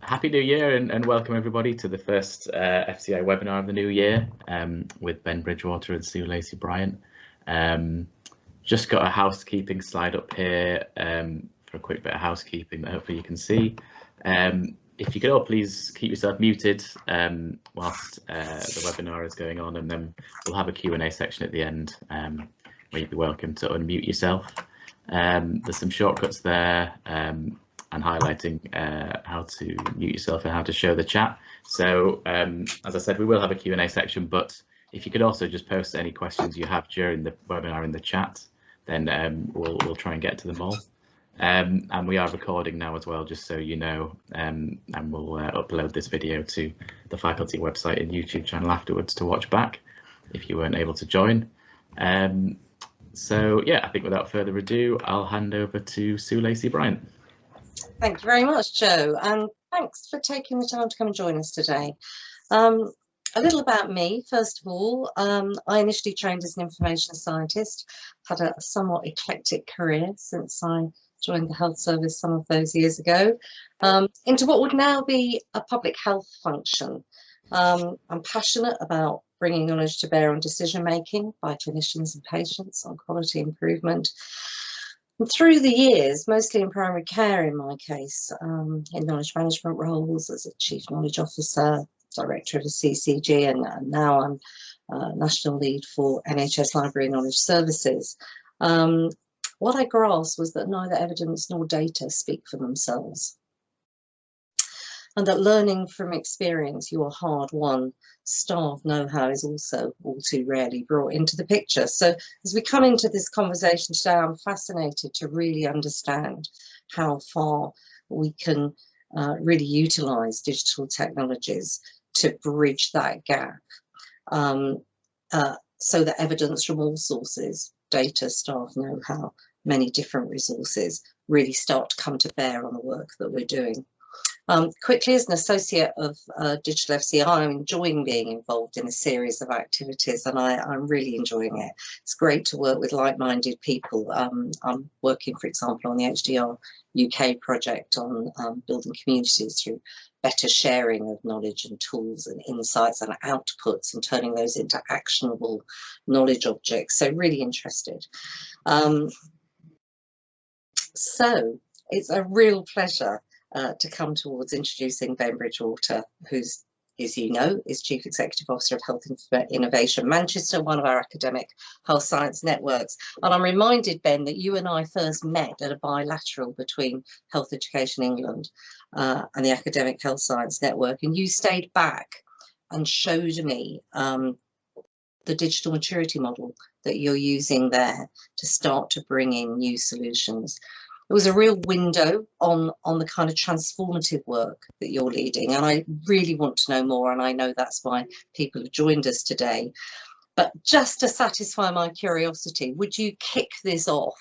Happy New Year and welcome everybody to the first FCI webinar of the new year with Ben Bridgewater and Sue Lacey Bryant. Just got a housekeeping slide up here for a quick bit of housekeeping that hopefully you can see. If you could all please keep yourself muted whilst the webinar is going on, and then we'll have a Q&A section at the end where you'd be welcome to unmute yourself. There's some shortcuts there and highlighting how to mute yourself and how to show the chat. So as I said, we will have a Q&A section, but if you could also just post any questions you have during the webinar in the chat, then we'll try and get to them all. And we are recording now as well, just so you know, and we'll upload this video to the faculty website and YouTube channel afterwards to watch back if you weren't able to join. So yeah, I think without further ado, I'll hand over to Sue Lacey Bryant. Thank you very much, Joe, and thanks for taking the time to come and join us today. A little about me, first of all. I initially trained as an information scientist, had a somewhat eclectic career since I joined the health service some of those years ago, into what would now be a public health function. I'm passionate about bringing knowledge to bear on decision making by clinicians and patients on quality improvement. And through the years, mostly in primary care in my case, in knowledge management roles as a Chief Knowledge Officer, Director of the CCG, and now I'm National Lead for NHS Library Knowledge Services. What I grasped was that neither evidence nor data speak for themselves, and that learning from experience, your hard-won staff know-how, is also all too rarely brought into the picture. So as we come into this conversation today, I'm fascinated to really understand how far we can really utilise digital technologies to bridge that gap, so that evidence from all sources, data, staff, know-how, many different resources, really start to come to bear on the work that we're doing. Quickly, as an associate of Digital FCI, I'm enjoying being involved in a series of activities, and I'm really enjoying it. It's great to work with like-minded people. I'm working, for example, on the HDR UK project on building communities through better sharing of knowledge and tools and insights and outputs, and turning those into actionable knowledge objects. So really interested. So it's a real pleasure to come towards introducing Ben Bridgewater, who's, as you know, is Chief Executive Officer of Health Innovation Manchester, one of our academic health science networks. And I'm reminded, Ben, that you and I first met at a bilateral between Health Education England and the Academic Health Science Network, and you stayed back and showed me the digital maturity model that you're using there to start to bring in new solutions. It was a real window on the kind of transformative work that you're leading, and I really want to know more, and I know that's why people have joined us today. But just to satisfy my curiosity, would you kick this off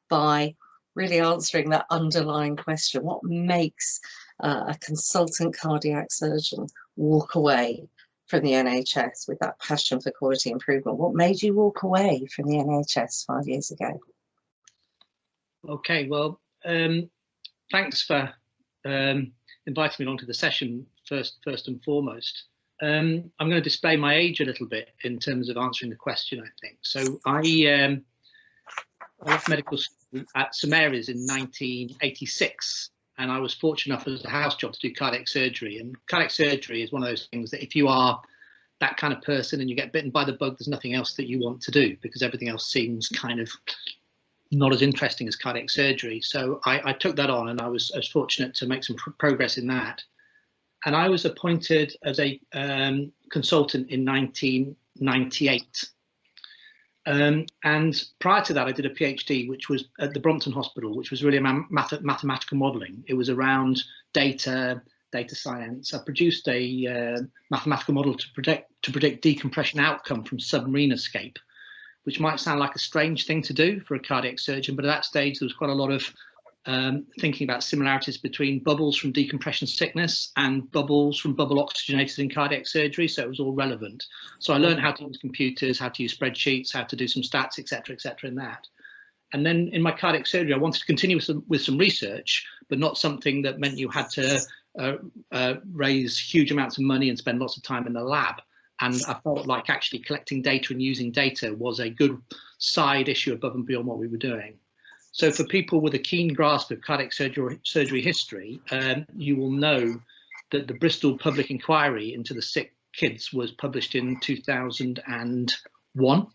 by really answering that underlying question? What makes a consultant cardiac surgeon walk away from the NHS with that passion for quality improvement? What made you walk away from the NHS 5 years ago? Okay, well, thanks for inviting me along to the session first and foremost. I'm going to display my age a little bit in terms of answering the question, I think. So I left medical school at St Mary's in 1986, and I was fortunate enough as a house job to do cardiac surgery. And cardiac surgery is one of those things that if you are that kind of person and you get bitten by the bug, there's nothing else that you want to do, because everything else seems kind of not as interesting as cardiac surgery. So I took that on, and I was fortunate to make some progress in that. And I was appointed as a consultant in 1998. And prior to that, I did a PhD, which was at the Brompton Hospital, which was really mathematical modelling. It was around data science. I produced a mathematical model to predict decompression outcome from submarine escape, which might sound like a strange thing to do for a cardiac surgeon, but at that stage there was quite a lot of thinking about similarities between bubbles from decompression sickness and bubbles from bubble oxygenators in cardiac surgery, so it was all relevant. So I learned how to use computers, how to use spreadsheets, how to do some stats, etc., in that. And then in my cardiac surgery, I wanted to continue with some research, but not something that meant you had to raise huge amounts of money and spend lots of time in the lab. And I felt like actually collecting data and using data was a good side issue above and beyond what we were doing. So for people with a keen grasp of cardiac surgery history, you will know that the Bristol Public Inquiry into the sick kids was published in 2001,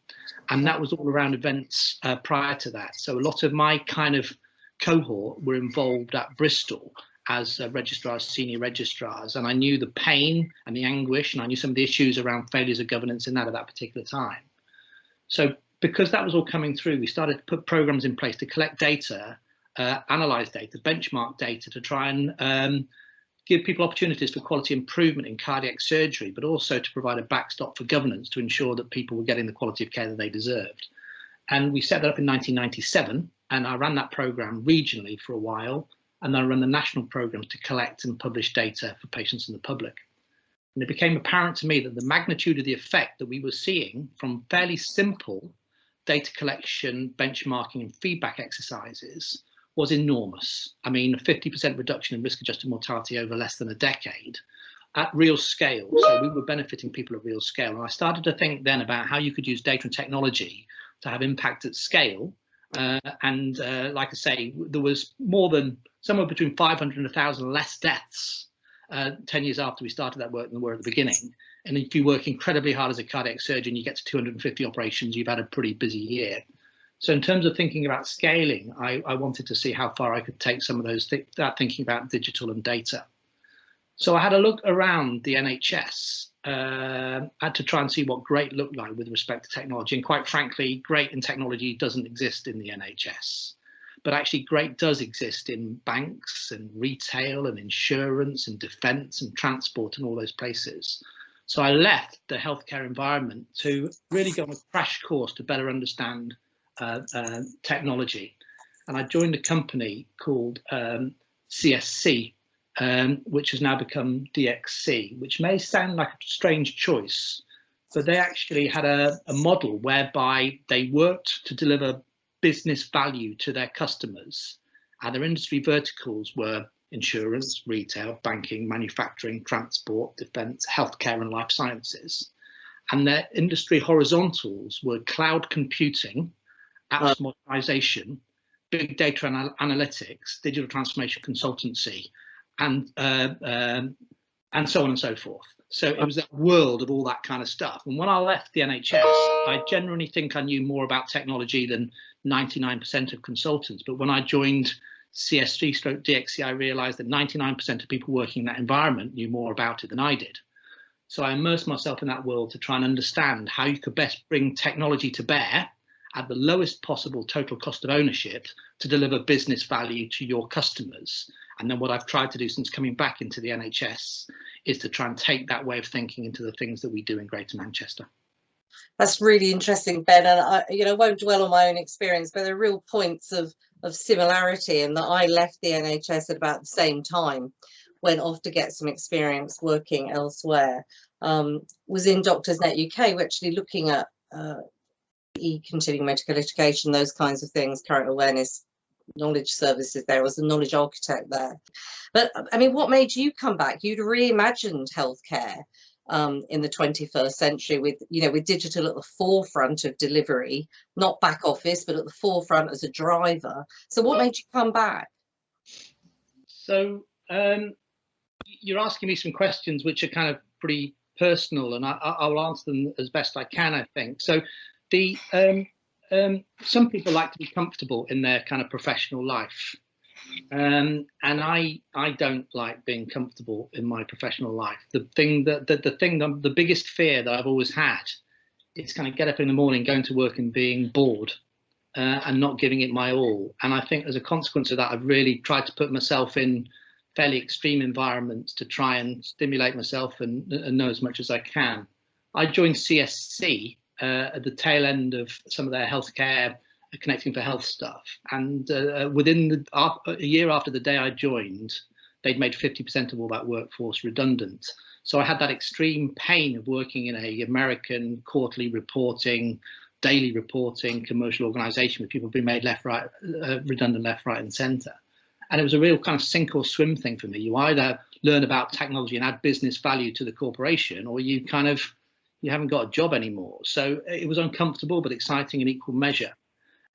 and that was all around events prior to that. So a lot of my kind of cohort were involved at Bristol as registrars, senior registrars, and I knew the pain and the anguish, and I knew some of the issues around failures of governance in that at that particular time. So because that was all coming through, we started to put programs in place to collect data, analyze data, benchmark data, to try and give people opportunities for quality improvement in cardiac surgery, but also to provide a backstop for governance to ensure that people were getting the quality of care that they deserved. And we set that up in 1997, and I ran that program regionally for a while, and then I ran the national programs to collect and publish data for patients and the public. And it became apparent to me that the magnitude of the effect that we were seeing from fairly simple data collection, benchmarking, and feedback exercises was enormous. I mean, a 50% reduction in risk-adjusted mortality over less than a decade at real scale. So we were benefiting people at real scale. And I started to think then about how you could use data and technology to have impact at scale. Like I say, there was more than somewhere between 500 and 1,000 less deaths 10 years after we started that work than there were at the beginning. And if you work incredibly hard as a cardiac surgeon, you get to 250 operations, you've had a pretty busy year. So in terms of thinking about scaling, I wanted to see how far I could take some of those thinking about digital and data. So I had a look around the NHS to try and see what great looked like with respect to technology. And quite frankly, great in technology doesn't exist in the NHS. But actually great does exist in banks and retail and insurance and defence and transport and all those places. So I left the healthcare environment to really go on a crash course to better understand technology. And I joined a company called CSC, which has now become DXC, which may sound like a strange choice, but they actually had a model whereby they worked to deliver business value to their customers, and their industry verticals were insurance, retail, banking, manufacturing, transport, defence, healthcare and life sciences. And their industry horizontals were cloud computing, apps modernization, big data analytics, digital transformation consultancy, and so on and so forth. So it was that world of all that kind of stuff. And when I left the NHS, I generally think I knew more about technology than 99% of consultants. But when I joined CSC/DXC, I realized that 99% of people working in that environment knew more about it than I did. So I immersed myself in that world to try and understand how you could best bring technology to bear at the lowest possible total cost of ownership to deliver business value to your customers. And then what I've tried to do since coming back into the NHS is to try and take that way of thinking into the things that we do in Greater Manchester. That's really interesting, Ben. And I won't dwell on my own experience, but there are real points of similarity in that I left the NHS at about the same time, went off to get some experience working elsewhere. Was in Doctors Net UK, we're actually looking at continuing medical education, those kinds of things, current awareness, knowledge services there. I was the knowledge architect there. But I mean, what made you come back? You'd reimagined healthcare in the 21st century with, with digital at the forefront of delivery, not back office, but at the forefront as a driver. So what made you come back? So you're asking me some questions which are kind of pretty personal, and I'll answer them as best I can, I think. So some people like to be comfortable in their kind of professional life, and I don't like being comfortable in my professional life. The biggest fear that I've always had is kind of get up in the morning, going to work and being bored and not giving it my all. And I think as a consequence of that, I've really tried to put myself in fairly extreme environments to try and stimulate myself and know as much as I can. I joined CSC at the tail end of some of their healthcare Connecting for Health stuff, and within a year after the day I joined, they'd made 50% of all that workforce redundant. So I had that extreme pain of working in a American quarterly reporting, daily reporting commercial organization with people being made redundant left, right and centre. And it was a real kind of sink or swim thing for me. You either learn about technology and add business value to the corporation, or you haven't got a job anymore. So it was uncomfortable but exciting in equal measure.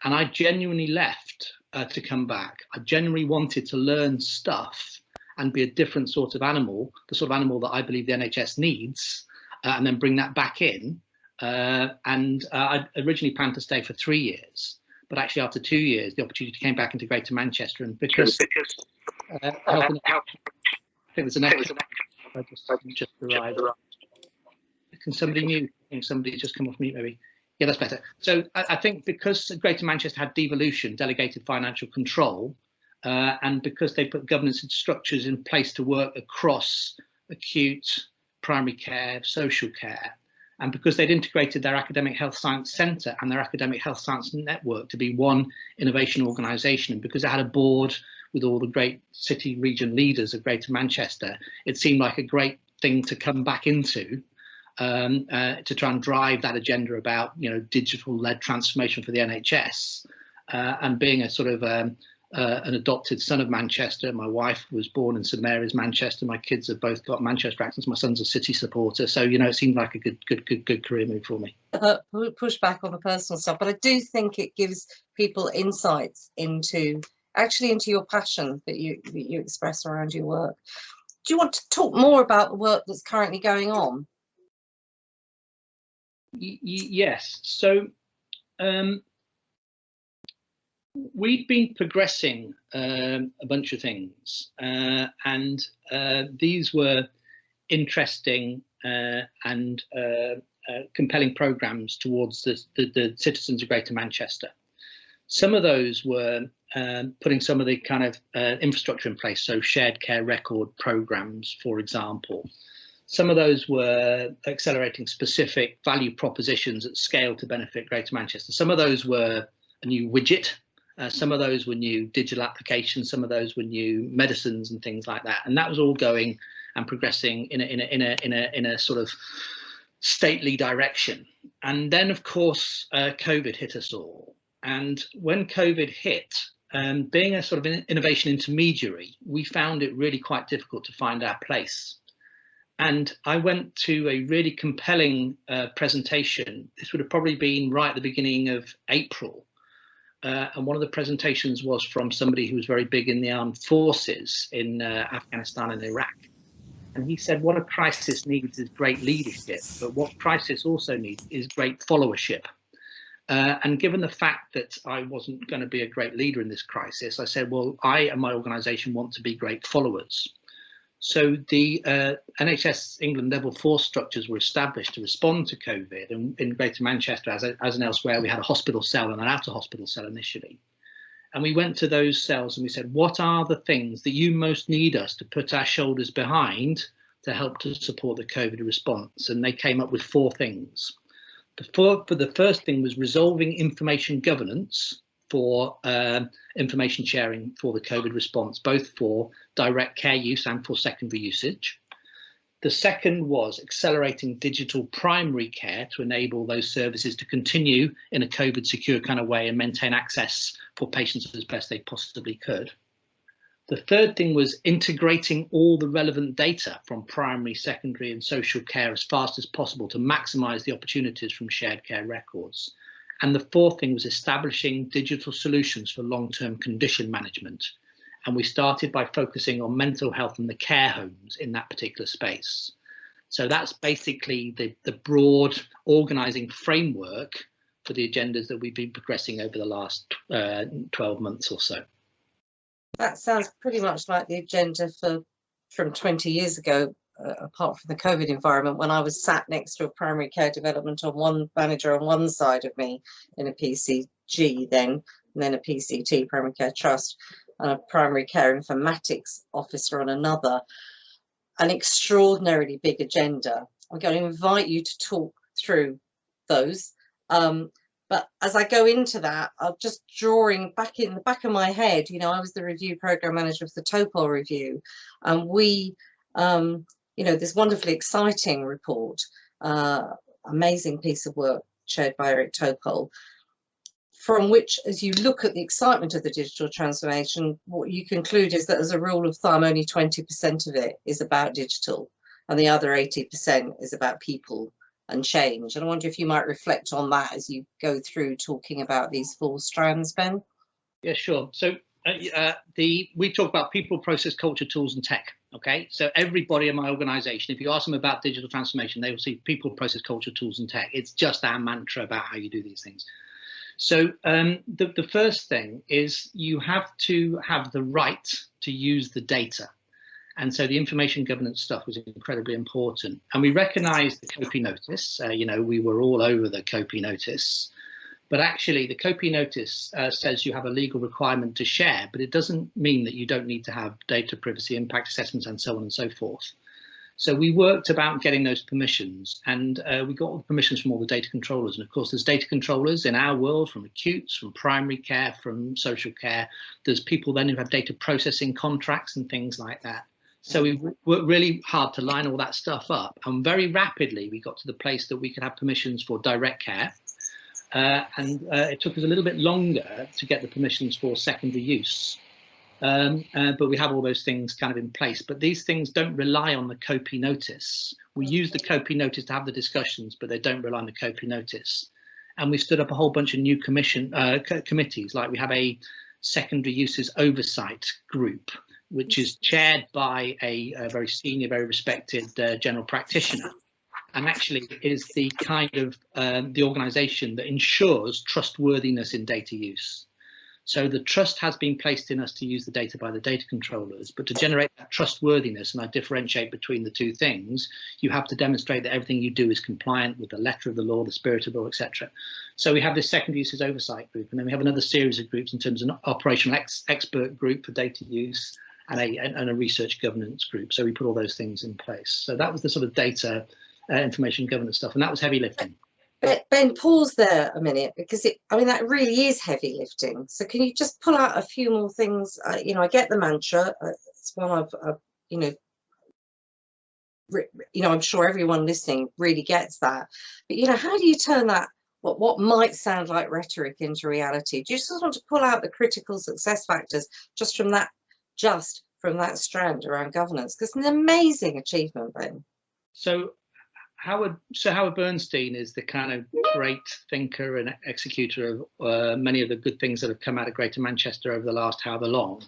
And I genuinely left to come back. I genuinely wanted to learn stuff and be a different sort of animal, the sort of animal that I believe the NHS needs, and then bring that back in. I originally planned to stay for 3 years, but actually after 2 years, the opportunity came back into Greater Manchester, and because I think there's an echo. I just arrived. Can somebody mute? I think somebody just come off mute, maybe. Yeah, that's better. So I think because Greater Manchester had devolution, delegated financial control, and because they put governance and structures in place to work across acute, primary care, social care, and because they'd integrated their academic health science centre and their academic health science network to be one innovation organisation, and because they had a board with all the great city region leaders of Greater Manchester, it seemed like a great thing to come back into, to try and drive that agenda about, you know, digital-led transformation for the NHS. And being a sort of an adopted son of Manchester, my wife was born in St Mary's, Manchester. My kids have both got Manchester accents. My son's a City supporter, so you know, it seemed like a good career move for me. Push back on the personal stuff, but I do think it gives people insights into your passion that you express around your work. Do you want to talk more about the work that's currently going on? Yes. So we've been progressing a bunch of things, and these were interesting and compelling programs towards the citizens of Greater Manchester. Some of those were putting some of the kind of infrastructure in place, so shared care record programs, for example. Some of those were accelerating specific value propositions at scale to benefit Greater Manchester. Some of those were a new widget. Some of those were new digital applications. Some of those were new medicines and things like that. And that was all going and progressing in a sort of stately direction. And then, of course, COVID hit us all. And when COVID hit, being a sort of an innovation intermediary, we found it really quite difficult to find our place. And I went to a really compelling presentation. This would have probably been right at the beginning of April. And one of the presentations was from somebody who was very big in the armed forces in Afghanistan and Iraq. And he said, what a crisis needs is great leadership, but what crisis also needs is great followership. And given the fact that I wasn't going to be a great leader in this crisis, I said, well, I and my organisation want to be great followers. So the NHS England level 4 structures were established to respond to COVID, and in Greater Manchester, as and elsewhere, we had a hospital cell and an out of hospital cell initially. And we went to those cells and we said, what are the things that you most need us to put our shoulders behind to help to support the COVID response? And they came up with 4 things. The first thing was resolving information governance for information sharing for the COVID response, both for direct care use and for secondary usage. The second was accelerating digital primary care to enable those services to continue in a COVID secure kind of way and maintain access for patients as best they possibly could. The third thing was integrating all the relevant data from primary, secondary and social care as fast as possible to maximise the opportunities from shared care records. And the fourth thing was establishing digital solutions for long-term condition management. And we started by focusing on mental health and the care homes in that particular space. So that's basically the broad organising framework for the agendas that we've been progressing over the last 12 months or so. That sounds pretty much like the agenda from 20 years ago, apart from the COVID environment, when I was sat next to a primary care development on one manager on one side of me in a PCG then, and then a PCT, Primary Care Trust, and a primary care informatics officer on another. An extraordinarily big agenda. I'm going to invite you to talk through those. But as I go into that, I'm just drawing back in the back of my head, you know, I was the review program manager of the Topol review, and we, you know, this wonderfully exciting report, amazing piece of work chaired by Eric Topol, from which, as you look at the excitement of the digital transformation, what you conclude is that as a rule of thumb, only 20% of it is about digital, and the other 80% is about people and change. And I wonder if you might reflect on that as you go through talking about these 4 strands, Ben. Yeah, sure. So we talk about people, process, culture, tools, and tech. Okay, so everybody in my organization, if you ask them about digital transformation, they will see people, process, culture, tools, and tech. It's just our mantra about how you do these things. So the first thing is you have to have the right to use the data. And so the information governance stuff was incredibly important. And we recognized the COPI notice. You know, we were all over the COPI notice. But actually, the COPI notice says you have a legal requirement to share, but it doesn't mean that you don't need to have data privacy impact assessments and so on and so forth. So we worked about getting those permissions, and we got all the permissions from all the data controllers. And of course, there's data controllers in our world, from acutes, from primary care, from social care. There's people then who have data processing contracts and things like that. So we worked really hard to line all that stuff up. And very rapidly, we got to the place that we could have permissions for direct care. And it took us a little bit longer to get the permissions for secondary use. But we have all those things kind of in place. But these things don't rely on the COPI notice. We use the COPI notice to have the discussions, but they don't rely on the COPI notice. And we stood up a whole bunch of new committees, like we have a secondary uses oversight group, which is chaired by a very senior, very respected general practitioner. And actually is the kind of the organisation that ensures trustworthiness in data use. So the trust has been placed in us to use the data by the data controllers, but to generate that trustworthiness, and I differentiate between the two things, you have to demonstrate that everything you do is compliant with the letter of the law, the spirit of the law, etc. So we have this secondary uses oversight group, and then we have another series of groups in terms of an operational expert group for data use and a research governance group. So we put all those things in place. So that was the sort of data information governance stuff, and that was heavy lifting. Ben, pause there a minute, because I mean, that really is heavy lifting. So can you just pull out a few more things? You know, I get the mantra. It's one I've you know, I'm sure everyone listening really gets that. But you know, how do you turn that what might sound like rhetoric into reality? Do you just want to pull out the critical success factors just from that strand around governance? Because it's an amazing achievement, Ben. So Howard Bernstein is the kind of great thinker and executor of many of the good things that have come out of Greater Manchester over the last however long.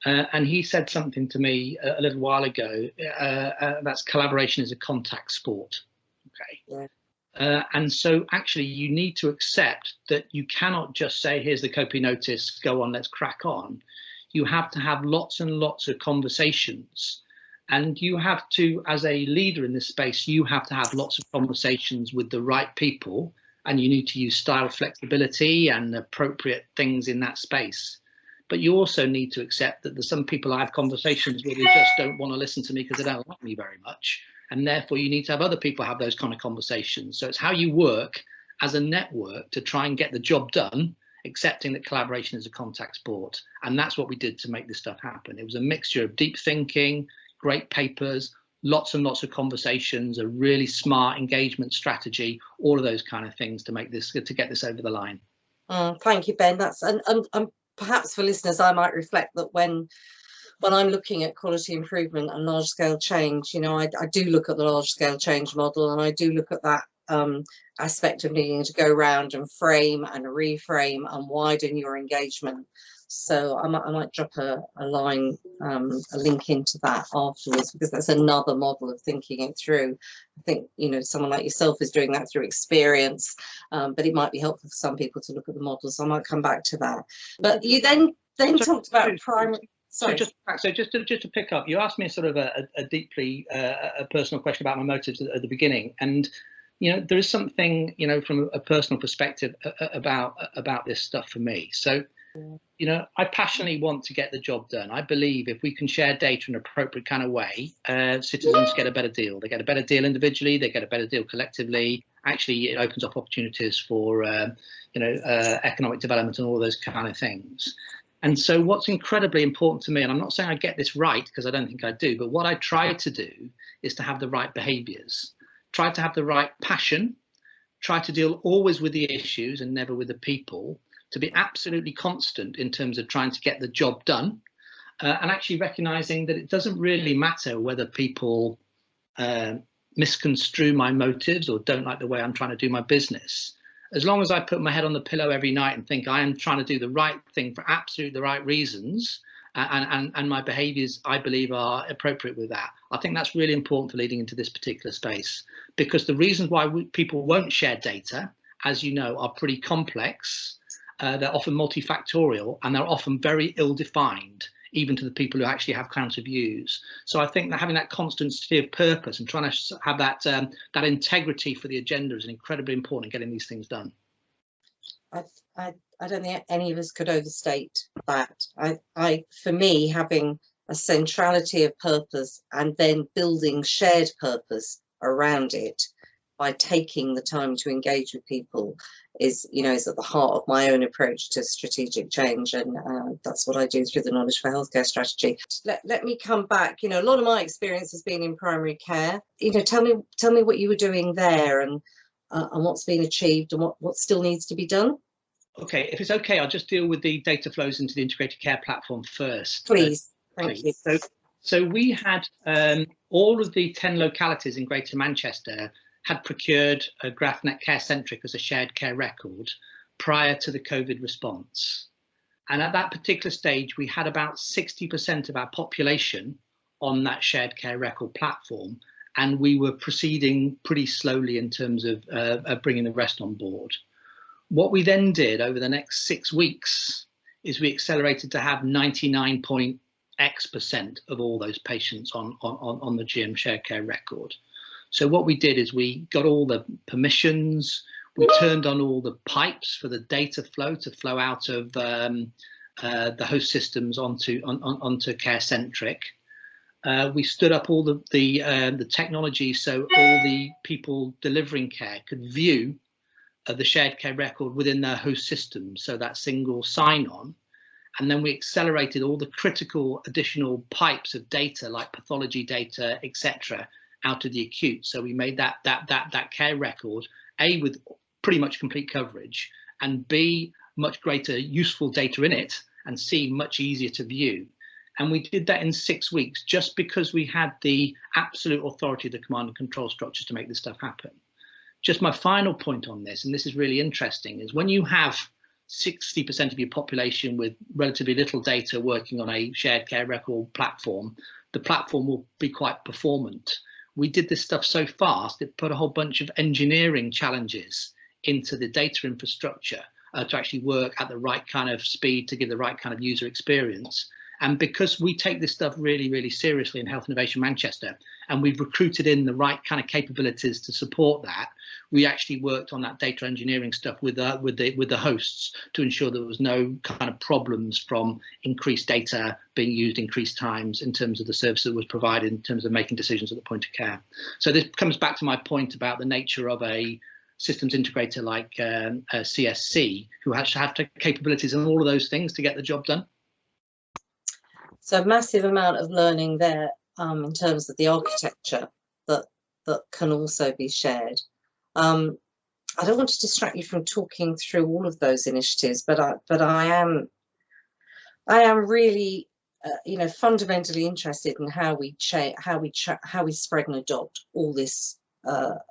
And he said something to me a little while ago, that's collaboration is a contact sport. Okay. Yeah. And so actually you need to accept that you cannot just say, here's the COPI notice, go on, let's crack on. You have to have lots and lots of conversations. And you have to, as a leader in this space, you have to have lots of conversations with the right people, and you need to use style flexibility and appropriate things in that space. But you also need to accept that there's some people I have conversations with who just don't want to listen to me because they don't like me very much. And therefore you need to have other people have those kind of conversations. So it's how you work as a network to try and get the job done, accepting that collaboration is a contact sport. And that's what we did to make this stuff happen. It was a mixture of deep thinking, great papers, lots and lots of conversations, a really smart engagement strategy, all of those kind of things to make this, to get this over the line. Thank you, Ben. That's and perhaps for listeners, I might reflect that when I'm looking at quality improvement and large scale change, you know, I do look at the large scale change model, and I do look at that aspect of needing to go around and frame and reframe and widen your engagement. So I might drop a line, a link into that afterwards, because that's another model of thinking it through. I think, you know, someone like yourself is doing that through experience, but it might be helpful for some people to look at the models. So I might come back to that. But you then talked about primary. Sorry. So just to pick up, you asked me sort of a deeply a personal question about my motives at the beginning, and you know, there is something, you know, from a personal perspective about this stuff for me. So, you know, I passionately want to get the job done. I believe if we can share data in an appropriate kind of way, citizens get a better deal. They get a better deal individually, they get a better deal collectively. Actually, it opens up opportunities for, you know, economic development and all those kind of things. And so what's incredibly important to me, and I'm not saying I get this right because I don't think I do, but what I try to do is to have the right behaviours, try to have the right passion, try to deal always with the issues and never with the people, to be absolutely constant in terms of trying to get the job done, and actually recognizing that it doesn't really matter whether people misconstrue my motives or don't like the way I'm trying to do my business. As long as I put my head on the pillow every night and think I am trying to do the right thing for absolutely the right reasons, and my behaviors, I believe, are appropriate with that. I think that's really important for leading into this particular space, because the reasons why people won't share data, as you know, are pretty complex. They're often multifactorial, and they're often very ill-defined, even to the people who actually have counter views. So I think that having that constancy of purpose and trying to have that that integrity for the agenda is incredibly important in getting these things done. I don't think any of us could overstate that. For me, having a centrality of purpose and then building shared purpose around it by taking the time to engage with people is at the heart of my own approach to strategic change, and that's what I do through the Knowledge for Healthcare strategy. Let me come back. A lot of my experience has been in primary care. Tell me what you were doing there, and what's been achieved and what still needs to be done. Okay, if it's okay, I'll just deal with the data flows into the integrated care platform first. Please, thank you. So we had all of the 10 localities in Greater Manchester had procured a GraphNet Care Centric as a shared care record prior to the COVID response. And at that particular stage, we had about 60% of our population on that shared care record platform, and we were proceeding pretty slowly in terms of bringing the rest on board. What we then did over the next 6 weeks is we accelerated to have 99.x% of all those patients on the GM shared care record. So what we did is we got all the permissions, we turned on all the pipes for the data flow to flow out of the host systems onto CareCentric. We stood up all the technology so all the people delivering care could view the shared care record within their host system, so that single sign-on. And then we accelerated all the critical additional pipes of data like pathology data, etc., out of the acute. So we made that care record, A, with pretty much complete coverage, and B, much greater useful data in it, and C, much easier to view. And we did that in 6 weeks just because we had the absolute authority of the command and control structures to make this stuff happen. Just my final point on this, and this is really interesting, is when you have 60% of your population with relatively little data working on a shared care record platform, the platform will be quite performant. We did this stuff so fast, it put a whole bunch of engineering challenges into the data infrastructure to actually work at the right kind of speed to give the right kind of user experience. And because we take this stuff really, really seriously in Health Innovation Manchester, and we've recruited in the right kind of capabilities to support that, we actually worked on that data engineering stuff with the hosts to ensure there was no kind of problems from increased data being used, increased times in terms of the service that was provided in terms of making decisions at the point of care. So this comes back to my point about the nature of a systems integrator like CSC, who has to have capabilities and all of those things to get the job done. So a massive amount of learning there in terms of the architecture that can also be shared. I don't want to distract you from talking through all of those initiatives, but I am really fundamentally interested in how we spread and adopt all this,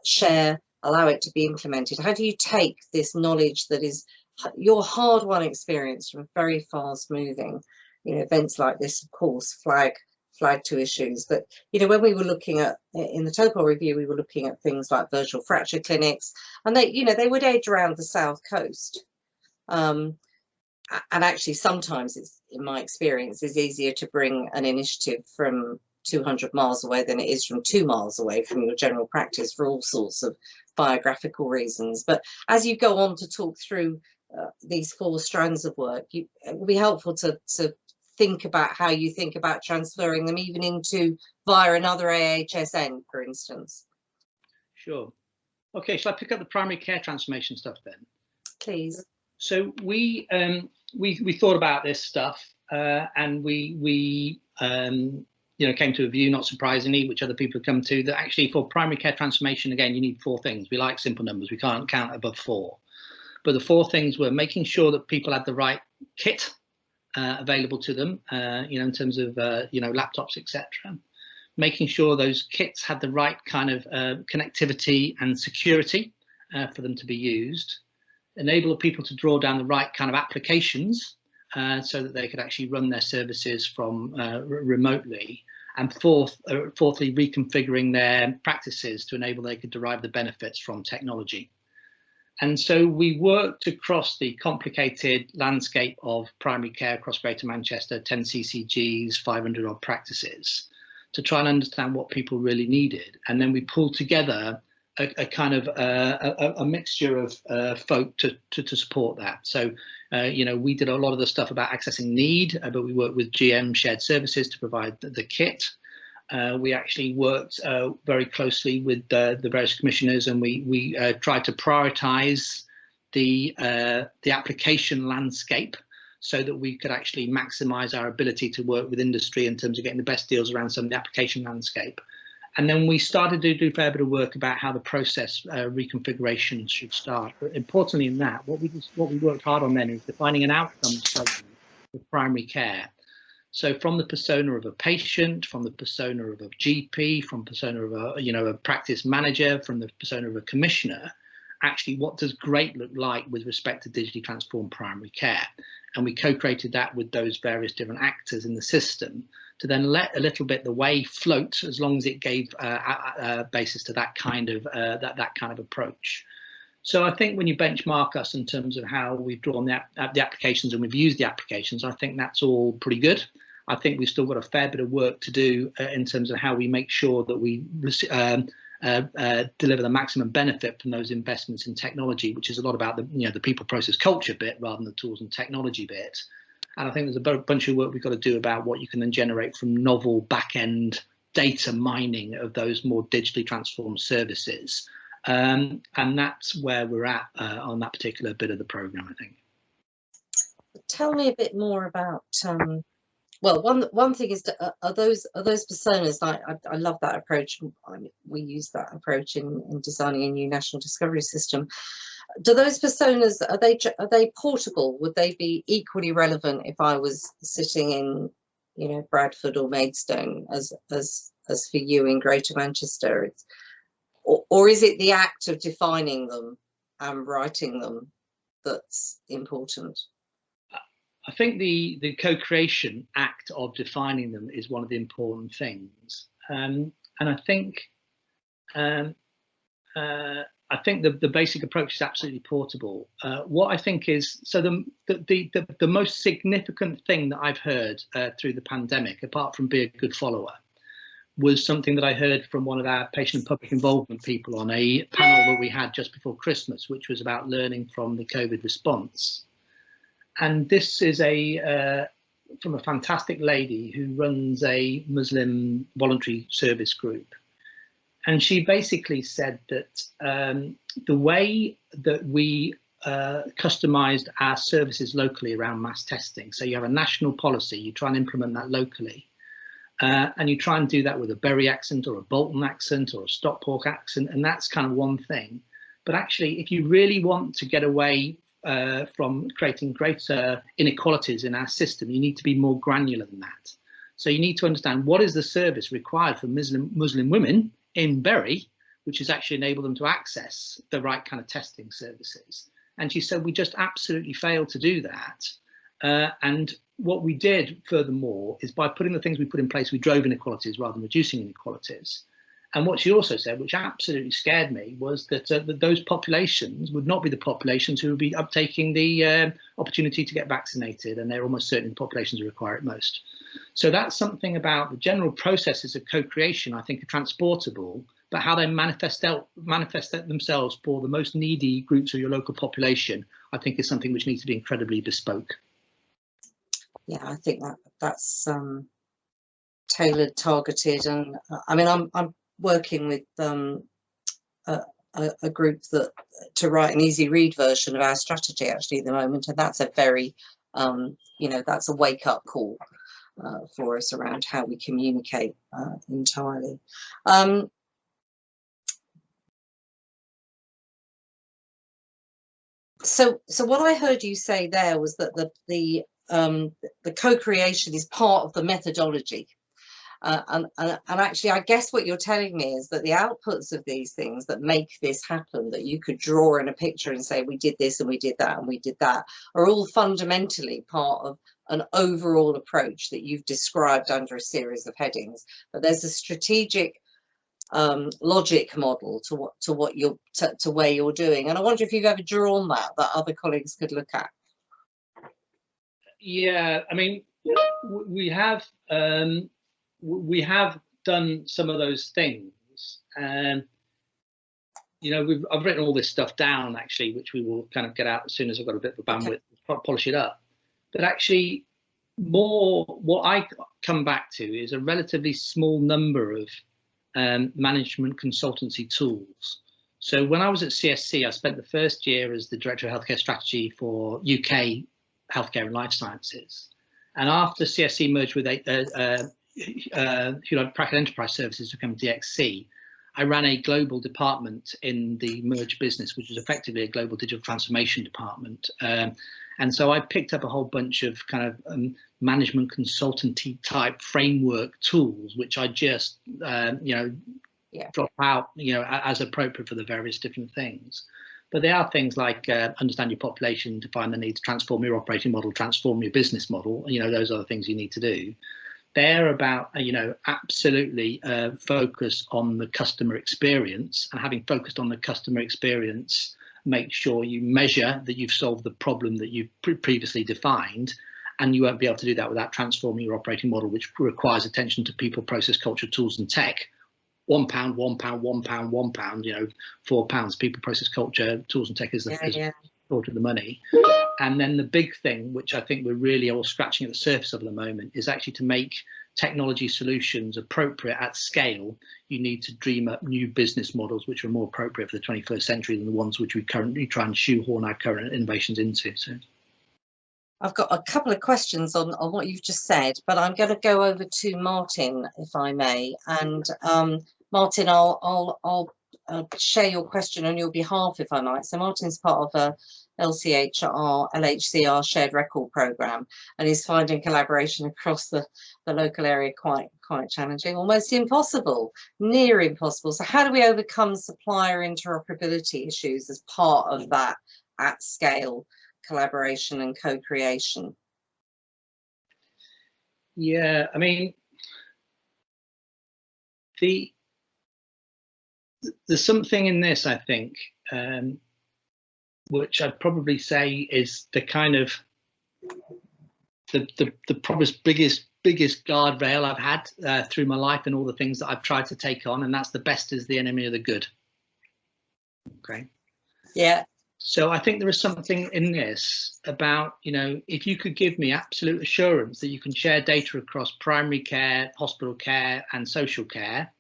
share, allow it to be implemented. How do you take this knowledge that is your hard-won experience from very fast-moving, events like this, of course, flag to issues. But when we were looking at in the TOPOL review, we were looking at things like virtual fracture clinics, and they would edge around the south coast. And actually, sometimes it's, in my experience, is easier to bring an initiative from 200 miles away than it is from 2 miles away from your general practice for all sorts of biographical reasons. But as you go on to talk through these 4 strands of work, it will be helpful to think about how you think about transferring them even into via another AHSN, for instance. Sure. Okay, shall I pick up the primary care transformation stuff then? Please. So we thought about this stuff and we came to a view, not surprisingly, which other people have come to, that actually for primary care transformation, again, you need 4 things. We like simple numbers. We can't count above 4. But the 4 things were making sure that people had the right kit available to them, in terms of laptops, etc. Making sure those kits had the right kind of connectivity and security for them to be used. Enable people to draw down the right kind of applications so that they could actually run their services from remotely. And fourthly, reconfiguring their practices to enable they could derive the benefits from technology. And so we worked across the complicated landscape of primary care across Greater Manchester, 10 CCGs, 500 odd practices, to try and understand what people really needed. And then we pulled together a kind of a mixture of folk to support that. So, we did a lot of the stuff about accessing need, but we worked with GM Shared Services to provide the kit. We actually worked very closely with the various commissioners, and we tried to prioritise the application landscape so that we could actually maximise our ability to work with industry in terms of getting the best deals around some of the application landscape. And then we started to do a fair bit of work about how the process reconfiguration should start. But importantly in that, what we worked hard on then is defining an outcome strategy for primary care. So from the persona of a patient, from the persona of a GP, from persona of a practice manager, from the persona of a commissioner, actually what does great look like with respect to digitally transformed primary care? And we co-created that with those various different actors in the system to then let a little bit the way float, as long as it gave basis to that kind of approach. So I think when you benchmark us in terms of how we've drawn the applications and we've used the applications, I think that's all pretty good. I think we've still got a fair bit of work to do in terms of how we make sure that we deliver the maximum benefit from those investments in technology, which is a lot about the people, process, culture bit rather than the tools and technology bit. And I think there's a bunch of work we've got to do about what you can then generate from novel back-end data mining of those more digitally transformed services. And that's where we're at on that particular bit of the programme, I think. Tell me a bit more about, well, one thing is, are those personas, I love that approach. We use that approach in designing a new national discovery system. Do those personas, are they portable? Would they be equally relevant if I was sitting in, Bradford or Maidstone as for you in Greater Manchester? Or is it the act of defining them and writing them that's important? I think the co-creation act of defining them is one of the important things, and I think the basic approach is absolutely portable. What I think is, so the most significant thing that I've heard through the pandemic, apart from being a good follower, was something that I heard from one of our patient and public involvement people on a panel that we had just before Christmas, which was about learning from the COVID response. And this is from a fantastic lady who runs a Muslim voluntary service group. And she basically said that the way that we customized our services locally around mass testing, so you have a national policy, you try and implement that locally, and you try and do that with a Bury accent or a Bolton accent or a Stockport accent, and that's kind of one thing. But actually, if you really want to get away from creating greater inequalities in our system, you need to be more granular than that. So you need to understand what is the service required for Muslim women in Bury, which has actually enabled them to access the right kind of testing services. And she said, we just absolutely failed to do that. And what we did, furthermore, is by putting the things we put in place, we drove inequalities rather than reducing inequalities. And what she also said, which absolutely scared me, was that those populations would not be the populations who would be uptaking the opportunity to get vaccinated, and they're almost certainly the populations who require it most. So that's something about the general processes of co-creation, I think, are transportable, but how they manifest themselves for the most needy groups of your local population, I think, is something which needs to be incredibly bespoke. Yeah, I think that's tailored, targeted, and I mean, I'm working with a group to write an easy read version of our strategy actually at the moment, and that's a very that's a wake-up call for us around how we communicate entirely. So what I heard you say there was that the co-creation is part of the methodology. And actually, I guess what you're telling me is that the outputs of these things that make this happen, that you could draw in a picture and say, we did this and we did that and we did that, are all fundamentally part of an overall approach that you've described under a series of headings. But there's a strategic logic model to where you're doing. And I wonder if you've ever drawn that other colleagues could look at. Yeah, I mean, we have done some of those things, and you know, I've written all this stuff down actually, which we will kind of get out as soon as I've got a bit of a bandwidth, polish it up. But actually, more what I come back to is a relatively small number of management consultancy tools. So when I was at CSC, I spent the first year as the Director of Healthcare Strategy for UK Healthcare and Life Sciences. And after CSC merged with Hewlett Packard Enterprise Services to become DXC, I ran a global department in the merged business, which was effectively a global digital transformation department. And so I picked up a whole bunch of kind of management consultancy type framework tools, which I just, drop out, as appropriate for the various different things. But there are things like understand your population, define the needs, transform your operating model, transform your business model. Those are the things you need to do. They're about, absolutely focus on the customer experience, and having focused on the customer experience, make sure you measure that you've solved the problem that you've previously defined, and you won't be able to do that without transforming your operating model, which requires attention to people, process, culture, tools, and tech. £1, £1, £1, £1, £4. People, process, culture, tools, and tech is the sort of the money. And then the big thing, which I think we're really all scratching at the surface of at the moment, is actually to make technology solutions appropriate at scale. You need to dream up new business models which are more appropriate for the 21st century than the ones which we currently try and shoehorn our current innovations into. So I've got a couple of questions on what you've just said, but I'm going to go over to Martin, if I may. And Martin, I'll share your question on your behalf, if I might. So Martin's part of a LHCR shared record program, and is finding collaboration across the local area quite challenging, almost impossible, near impossible. So how do we overcome supplier interoperability issues as part of that at scale collaboration and co-creation? Yeah, I mean, there's something in this, I think, which I'd probably say is the kind of the probably biggest guardrail I've had through my life and all the things that I've tried to take on, and that's the best is the enemy of the good. Okay. Yeah. So I think there is something in this about, if you could give me absolute assurance that you can share data across primary care, hospital care, and social care,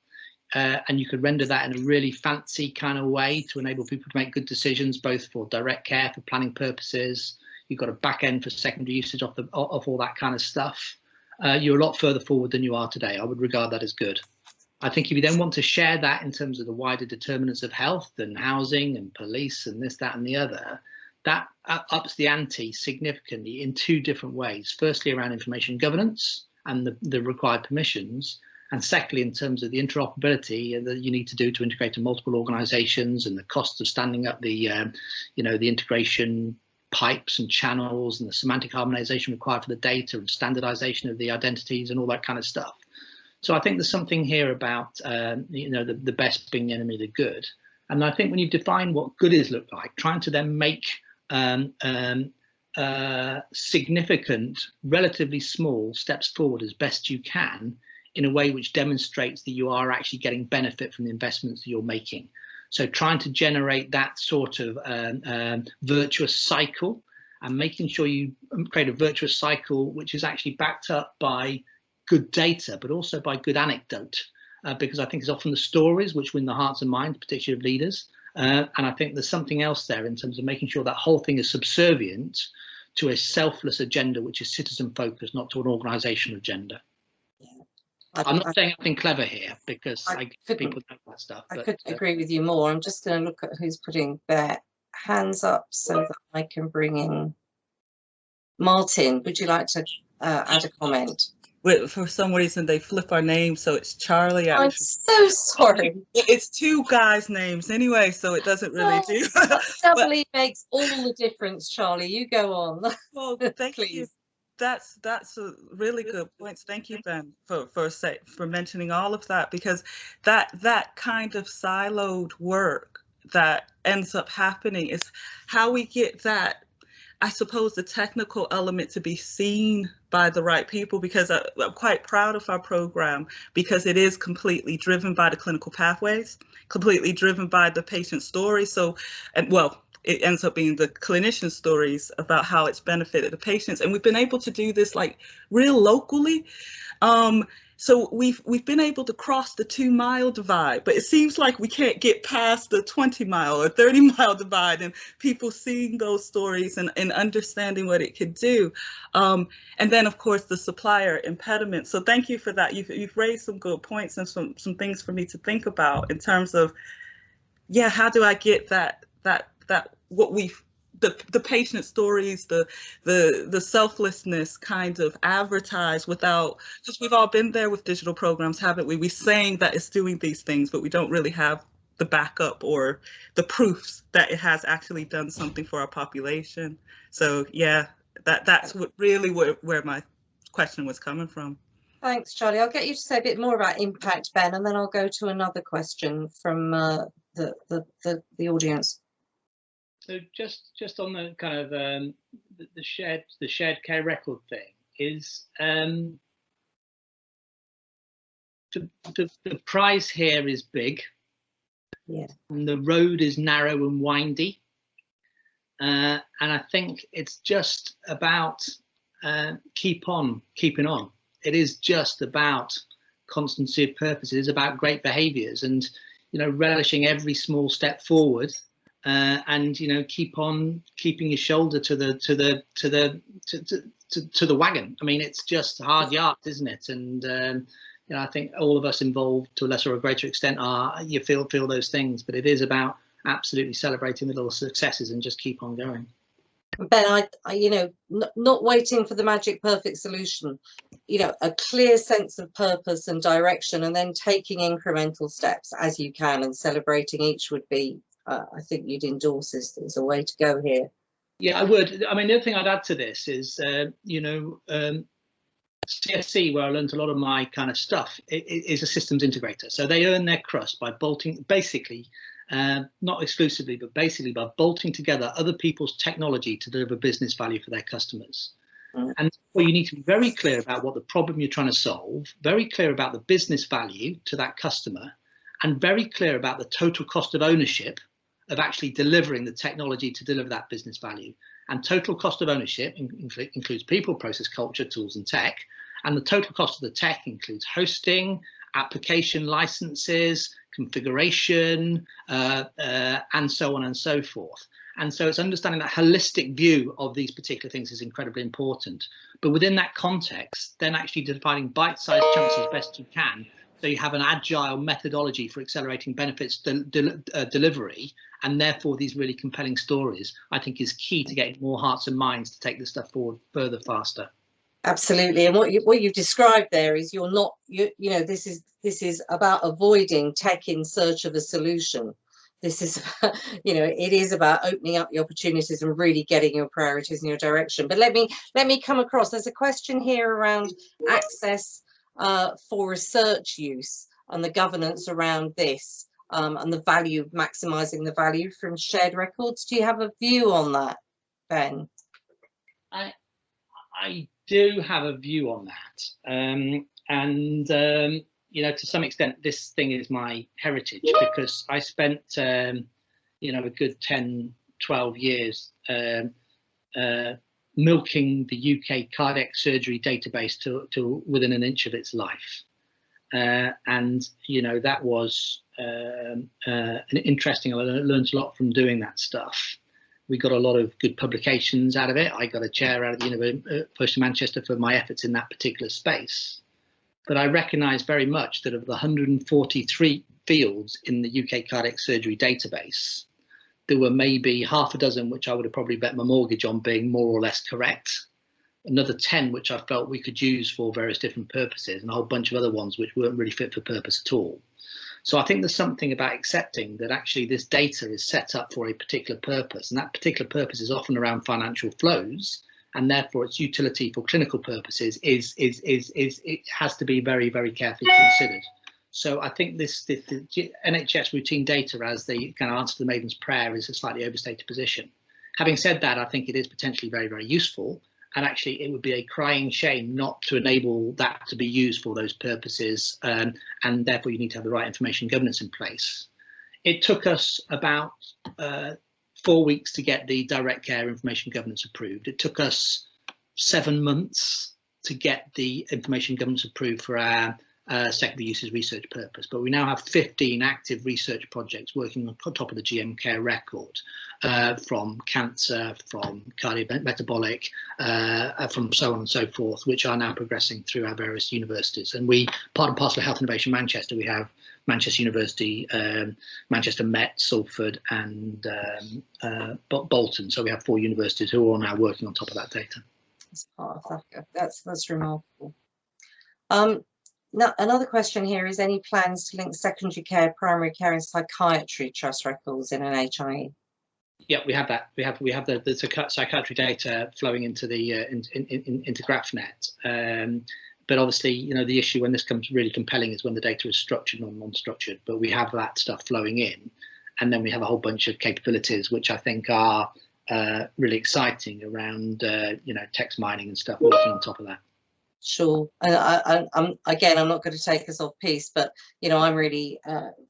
and you could render that in a really fancy kind of way to enable people to make good decisions, both for direct care, for planning purposes. You've got a back end for secondary usage of all that kind of stuff. You're a lot further forward than you are today. I would regard that as good. I think if you then want to share that in terms of the wider determinants of health and housing and police and this, that, and the other, that ups the ante significantly in two different ways. Firstly, around information governance and the required permissions. And secondly, in terms of the interoperability that you need to do to integrate in multiple organizations and the cost of standing up the, the integration pipes and channels and the semantic harmonization required for the data and standardization of the identities and all that kind of stuff. So I think there's something here about, the best being the enemy of the good. And I think when you define what good is look like, trying to then make significant, relatively small steps forward as best you can in a way which demonstrates that you are actually getting benefit from the investments that you're making. So trying to generate that sort of virtuous cycle and making sure you create a virtuous cycle which is actually backed up by good data, but also by good anecdote, because I think it's often the stories which win the hearts and minds, particularly of leaders. And I think there's something else there in terms of making sure that whole thing is subservient to a selfless agenda, which is citizen focused, not to an organizational agenda. I'm not saying anything clever here because people know that stuff. I couldn't agree with you more. I'm just going to look at who's putting their hands up so that I can bring in Martin. Would you like to add a comment? For some reason they flip our name, so it's Charlie. I'm so sorry. It's two guys' names anyway, so it doesn't really do. Doubly makes all the difference, Charlie. You go on. Well, thank you. That's a really good point. Thank you, Ben, for mentioning all of that, because that kind of siloed work that ends up happening is how we get that, I suppose, the technical element to be seen by the right people, because I'm quite proud of our program, because it is completely driven by the clinical pathways, completely driven by the patient stories. So, and well, it ends up being the clinician stories about how it's benefited the patients. And we've been able to do this like real locally. So we've been able to cross the 2-mile divide, but it seems like we can't get past the 20-mile or 30-mile divide, and people seeing those stories and understanding what it could do. And then, of course, the supplier impediment. So thank you for that. You've raised some good points and some things for me to think about in terms of, yeah, how do I get that what we've the patient stories, the selflessness kind of advertised without, because we've all been there with digital programs, haven't we? We're saying that it's doing these things, but we don't really have the backup or the proofs that it has actually done something for our population. So yeah, that's what really where my question was coming from. Thanks, Charlie. I'll get you to say a bit more about impact, Ben, and then I'll go to another question from the audience. So just on the kind of the shared care record thing is the prize here is big, yeah, and the road is narrow and windy, and I think it's just about keeping on. It is just about constancy of purpose. It is about great behaviours, and relishing every small step forward. And keep on keeping your shoulder to the wagon. I mean, it's just hard yards, isn't it? And I think all of us involved, to a lesser or greater extent, you feel those things. But it is about absolutely celebrating the little successes and just keep on going. Ben, I not waiting for the magic perfect solution. A clear sense of purpose and direction, and then taking incremental steps as you can, and celebrating each would be. I think you'd endorse this as a way to go here. Yeah, I would. I mean, the other thing I'd add to this is, CSC, where I learned a lot of my kind of stuff, is a systems integrator. So they earn their crust by bolting, basically, not exclusively, but basically by bolting together other people's technology to deliver business value for their customers. And well, you need to be very clear about what the problem you're trying to solve, very clear about the business value to that customer, and very clear about the total cost of ownership of actually delivering the technology to deliver that business value. And total cost of ownership includes people, process, culture, tools, and tech. And the total cost of the tech includes hosting, application licenses, configuration, and so on and so forth. And so it's understanding that holistic view of these particular things is incredibly important. But within that context, then actually defining bite-sized chunks as best you can. So you have an agile methodology for accelerating benefits delivery, and therefore these really compelling stories, I think, is key to getting more hearts and minds to take this stuff forward further, faster. Absolutely, and what you've described there is this is about avoiding tech in search of a solution. This is, it is about opening up the opportunities and really getting your priorities in your direction. But let me come across. There's a question here around access for research use and the governance around this, and the value, maximising the value from shared records. Do you have a view on that, Ben? I do have a view on that, to some extent this thing is my heritage, because I spent a good 10-12 years milking the UK cardiac surgery database to within an inch of its life, and that was interesting. I learned a lot from doing that stuff. We got a lot of good publications out of it. I got a chair out of the University of Manchester for my efforts in that particular space. But I recognise very much that of the 143 fields in the UK cardiac surgery database, there were maybe half a dozen which I would have probably bet my mortgage on being more or less correct, another 10 which I felt we could use for various different purposes, and a whole bunch of other ones which weren't really fit for purpose at all. So I think there's something about accepting that actually this data is set up for a particular purpose, and that particular purpose is often around financial flows, and therefore its utility for clinical purposes it has to be very, very carefully considered. So I think the NHS routine data as the kind of answer to the Maiden's Prayer is a slightly overstated position. Having said that, I think it is potentially very, very useful. And actually, it would be a crying shame not to enable that to be used for those purposes. And therefore, you need to have the right information governance in place. It took us about 4 weeks to get the direct care information governance approved. It took us 7 months to get the information governance approved for our secondary uses research purpose, but we now have 15 active research projects working on top of the GM care record, from cancer, from cardiometabolic, from so on and so forth, which are now progressing through our various universities. And we, part and parcel of Health Innovation Manchester, we have Manchester University, Manchester Met, Salford and Bolton. So we have 4 universities who are all now working on top of that data. As part of that, that's remarkable. Now, another question here is: any plans to link secondary care, primary care, and psychiatry trust records in an HIE? Yeah, we have that. We have the psychiatry data flowing into the into GraphNet. But obviously, you know, the issue when this comes really compelling is when the data is structured or non-structured. But we have that stuff flowing in, and then we have a whole bunch of capabilities which I think are really exciting around you know, text mining and stuff working on top of that. Sure, and I'm not going to take us off piece, but you know, I'm really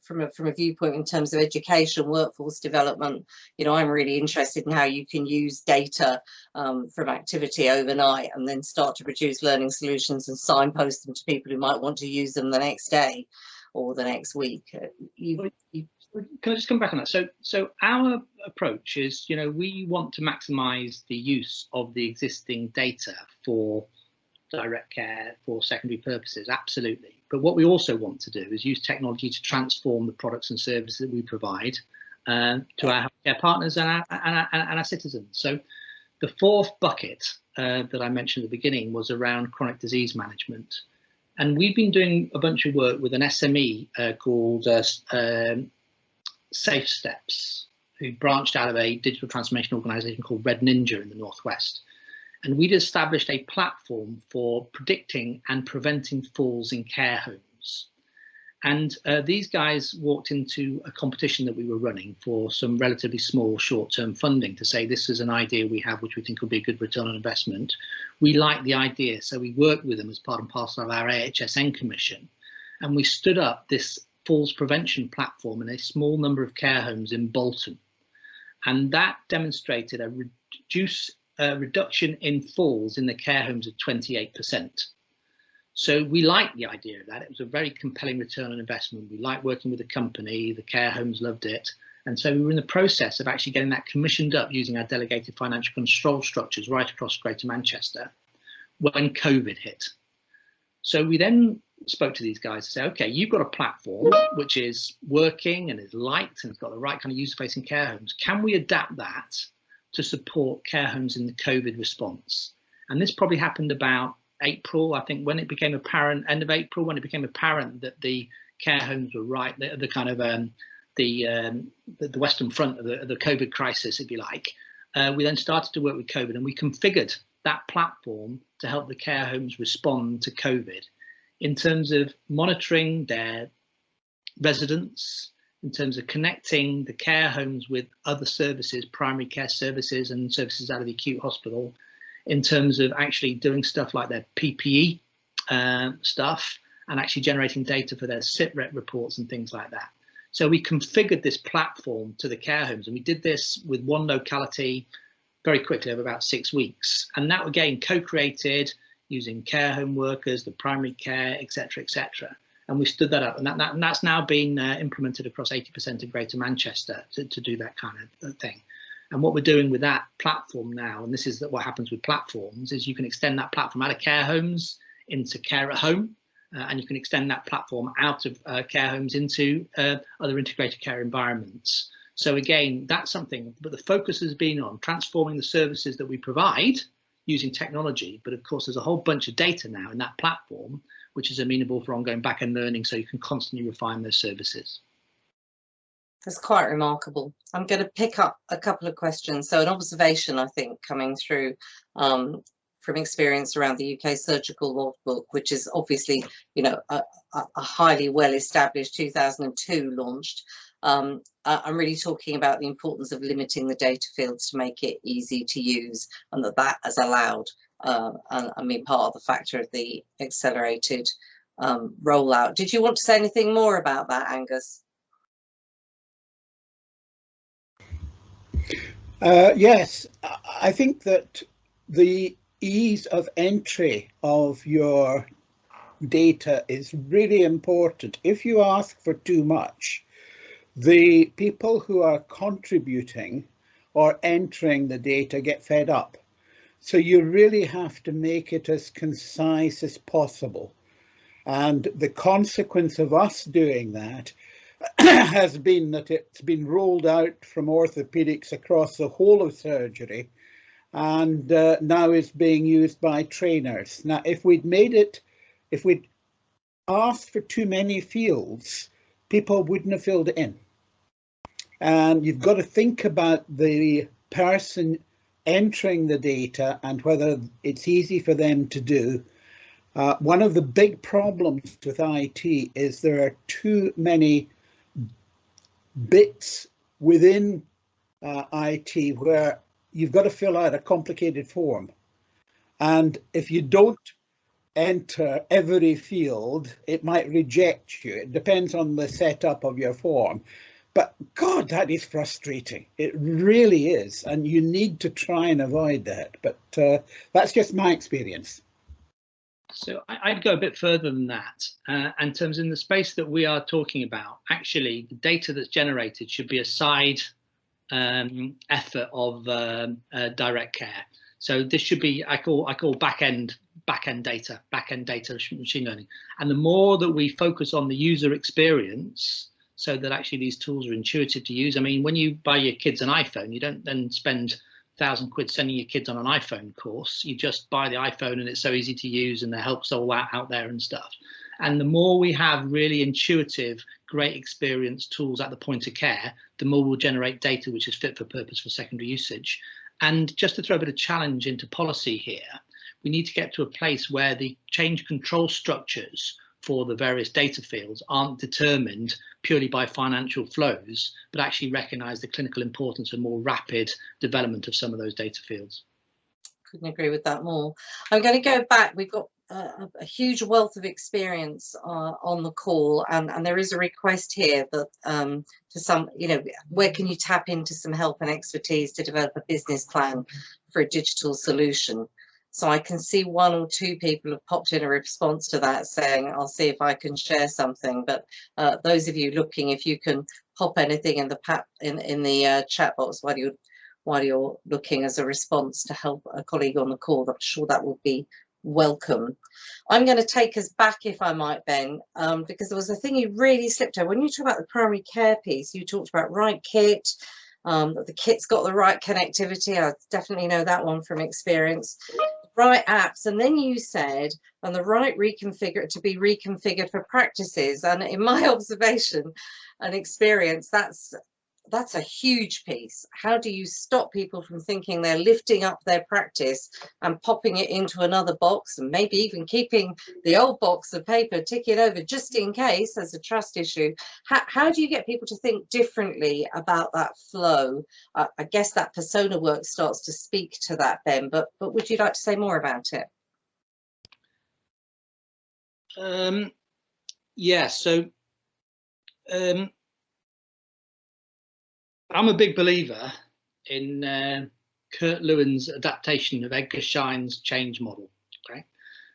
from a viewpoint in terms of education, workforce development, you know, I'm really interested in how you can use data from activity overnight and then start to produce learning solutions and signpost them to people who might want to use them the next day or the next week. Can I just come back on that? So our approach is, you know, we want to maximise the use of the existing data for direct care for secondary purposes, absolutely. But what we also want to do is use technology to transform the products and services that we provide to our healthcare partners and our citizens. So the fourth bucket that I mentioned at the beginning was around chronic disease management. And we've been doing a bunch of work with an SME called Safe Steps, who branched out of a digital transformation organisation called Red Ninja in the Northwest. And we'd established a platform for predicting and preventing falls in care homes. And these guys walked into a competition that we were running for some relatively small short-term funding to say, this is an idea we have which we think will be a good return on investment. We like the idea, so we worked with them as part and parcel of our AHSN commission. And we stood up this falls prevention platform in a small number of care homes in Bolton. And that demonstrated a reduction in falls in the care homes of 28%. So we liked the idea of that. It was a very compelling return on investment. We liked working with the company, the care homes loved it. And so we were in the process of actually getting that commissioned up using our delegated financial control structures right across Greater Manchester when COVID hit. So we then spoke to these guys to say, okay, you've got a platform which is working and is liked and it's got the right kind of user-facing care homes. Can we adapt that to support care homes in the COVID response? And this probably happened about April, I think, when it became apparent, end of April, when it became apparent that the care homes were right, the kind of the Western Front of the COVID crisis, if you like. We then started to work with COVID, and we configured that platform to help the care homes respond to COVID in terms of monitoring their residents, in terms of connecting the care homes with other services, primary care services and services out of the acute hospital, in terms of actually doing stuff like their PPE stuff and actually generating data for their SITREP reports and things like that. So we configured this platform to the care homes, and we did this with one locality very quickly over about 6 weeks. And that again co-created using care home workers, the primary care, etc., etc. And we stood that up, and that's now been implemented across 80% of Greater Manchester to do that kind of thing. And what we're doing with that platform now, and this is what happens with platforms, is you can extend that platform out of care homes into care at home, and you can extend that platform out of care homes into other integrated care environments. So again, that's something, but the focus has been on transforming the services that we provide using technology. But of course, there's a whole bunch of data now in that platform, which is amenable for ongoing back-end learning, so you can constantly refine those services. That's quite remarkable. I'm going to pick up a couple of questions. So an observation, I think, coming through from experience around the UK surgical logbook, which is obviously, you know, a highly well-established 2002 launched. I'm really talking about the importance of limiting the data fields to make it easy to use, and that has allowed, and I mean, part of the factor of the accelerated rollout. Did you want to say anything more about that, Angus? Yes, I think that the ease of entry of your data is really important. If you ask for too much, the people who are contributing or entering the data get fed up. So you really have to make it as concise as possible. And the consequence of us doing that has been that it's been rolled out from orthopedics across the whole of surgery, and now is being used by trainers. Now, if we'd asked for too many fields, people wouldn't have filled it in. And you've got to think about the person entering the data and whether it's easy for them to do. One of the big problems with IT is there are too many bits within IT where you've got to fill out a complicated form. And if you don't enter every field, it might reject you. It depends on the setup of your form. But God, that is frustrating. It really is. And you need to try and avoid that. But that's just my experience. So I'd go a bit further than that. In terms in the space that we are talking about, actually, the data that's generated should be a side effort of direct care. So this should be, I call back-end data machine learning. And the more that we focus on the user experience, so that actually these tools are intuitive to use. I mean, when you buy your kids an iPhone, you don't then spend £1,000 sending your kids on an iPhone course. You just buy the iPhone and it's so easy to use, and the help's all out there and stuff. And the more we have really intuitive, great experience tools at the point of care, the more we'll generate data which is fit for purpose for secondary usage. And just to throw a bit of challenge into policy here, we need to get to a place where the change control structures for the various data fields aren't determined purely by financial flows, but actually recognise the clinical importance of more rapid development of some of those data fields. Couldn't agree with that more. I'm going to go back. We've got a huge wealth of experience on the call, and there is a request here that for some, you know, where can you tap into some help and expertise to develop a business plan for a digital solution? So I can see one or two people have popped in a response to that saying, I'll see if I can share something. But those of you looking, if you can pop anything in the chat box while you're looking as a response to help a colleague on the call, I'm sure that will be welcome. I'm going to take us back, if I might, Ben, because there was a thing you really slipped over. When you talk about the primary care piece, you talked about right kit, that the kit's got the right connectivity. I definitely know that one from experience. Right apps, and then you said, and the right reconfigure to be reconfigured for practices. And in my observation and experience, that's a huge piece. How do you stop people from thinking they're lifting up their practice and popping it into another box, and maybe even keeping the old box of paper ticking over just in case as a trust issue? How do you get people to think differently about that flow? I guess that persona work starts to speak to that, Ben, but would you like to say more about it? Yeah, so I'm a big believer in Kurt Lewin's adaptation of Edgar Schein's change model. Okay,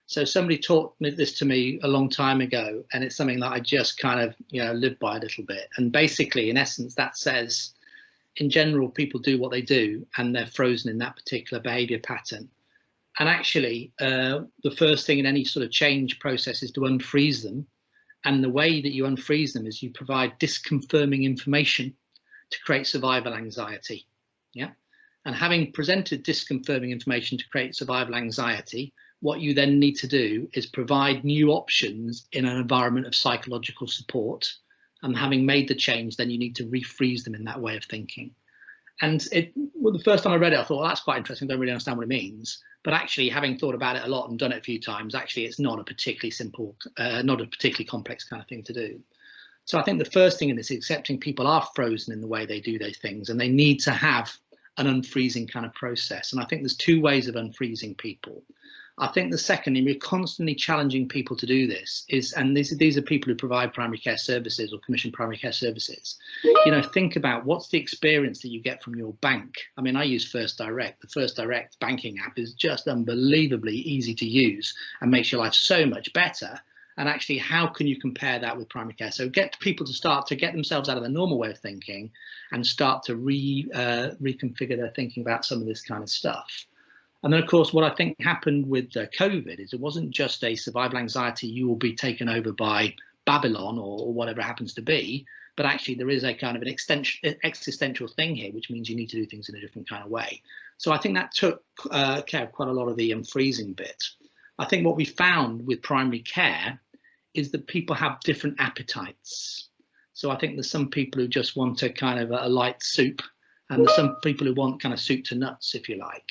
so somebody taught this to me a long time ago, and it's something that I just kind of, you know, live by a little bit. And basically, in essence, that says, in general, people do what they do, and they're frozen in that particular behaviour pattern. And actually, the first thing in any sort of change process is to unfreeze them. And the way that you unfreeze them is you provide disconfirming information to create survival anxiety. Yeah. And having presented disconfirming information to create survival anxiety, what you then need to do is provide new options in an environment of psychological support. And having made the change, then you need to refreeze them in that way of thinking. And the first time I read it, I thought, well, that's quite interesting. I don't really understand what it means. But actually, having thought about it a lot and done it a few times, actually, it's not a particularly simple, not a particularly complex kind of thing to do. So I think the first thing in this is accepting people are frozen in the way they do those things, and they need to have an unfreezing kind of process. And I think there's two ways of unfreezing people. I think the second, and we're constantly challenging people to do this, is, and these are people who provide primary care services or commission primary care services, you know, think about what's the experience that you get from your bank. I mean, I use First Direct. The First Direct banking app is just unbelievably easy to use and makes your life so much better. And actually, how can you compare that with primary care? So get people to start to get themselves out of the normal way of thinking and start to reconfigure their thinking about some of this kind of stuff. And then, of course, what I think happened with COVID is it wasn't just a survival anxiety, you will be taken over by Babylon or whatever it happens to be, but actually there is a kind of an existential thing here, which means you need to do things in a different kind of way. So I think that took care of quite a lot of the unfreezing bit. I think what we found with primary care is that people have different appetites. So I think there's some people who just want a kind of a light soup, and there's some people who want kind of soup to nuts, if you like.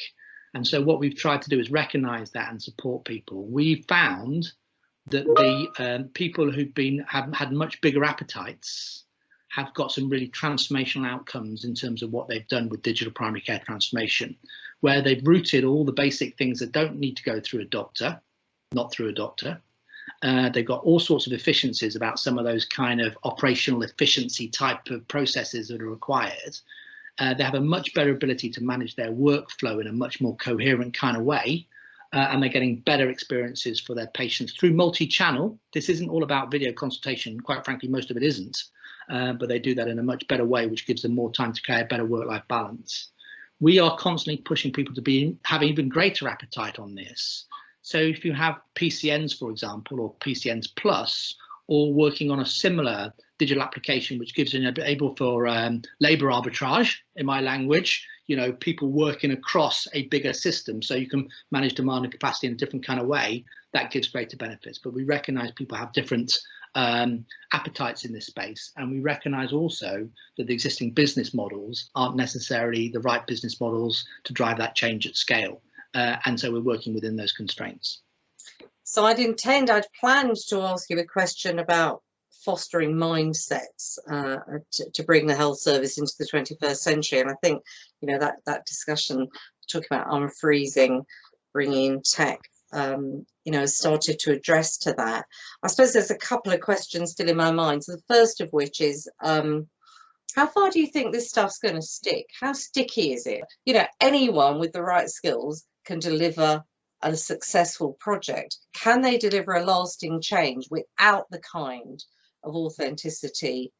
And so what we've tried to do is recognise that and support people. We found that the people who've had much bigger appetites have got some really transformational outcomes in terms of what they've done with digital primary care transformation, where they've rooted all the basic things that don't need to go through a doctor, not through a doctor. They've got all sorts of efficiencies about some of those kind of operational efficiency type of processes that are required. They have a much better ability to manage their workflow in a much more coherent kind of way, and they're getting better experiences for their patients through multi-channel. This isn't all about video consultation. Quite frankly, most of it isn't, but they do that in a much better way, which gives them more time to create a better work-life balance. We are constantly pushing people to have even greater appetite on this. So if you have PCNs, for example, or PCNs plus, or working on a similar digital application which gives you able for labor arbitrage, in my language, you know, people working across a bigger system, so you can manage demand and capacity in a different kind of way, that gives greater benefits. But we recognize people have different appetites in this space, and we recognize also that the existing business models aren't necessarily the right business models to drive that change at scale, and so we're working within those constraints. So I'd planned to ask you a question about fostering mindsets to bring the health service into the 21st century. And I think, you know, that discussion talking about unfreezing, bringing in tech, you know, started to address to that. I suppose there's a couple of questions still in my mind. So the first of which is, how far do you think this stuff's going to stick? How sticky is it? You know, anyone with the right skills can deliver a successful project. Can they deliver a lasting change without the kind of authenticity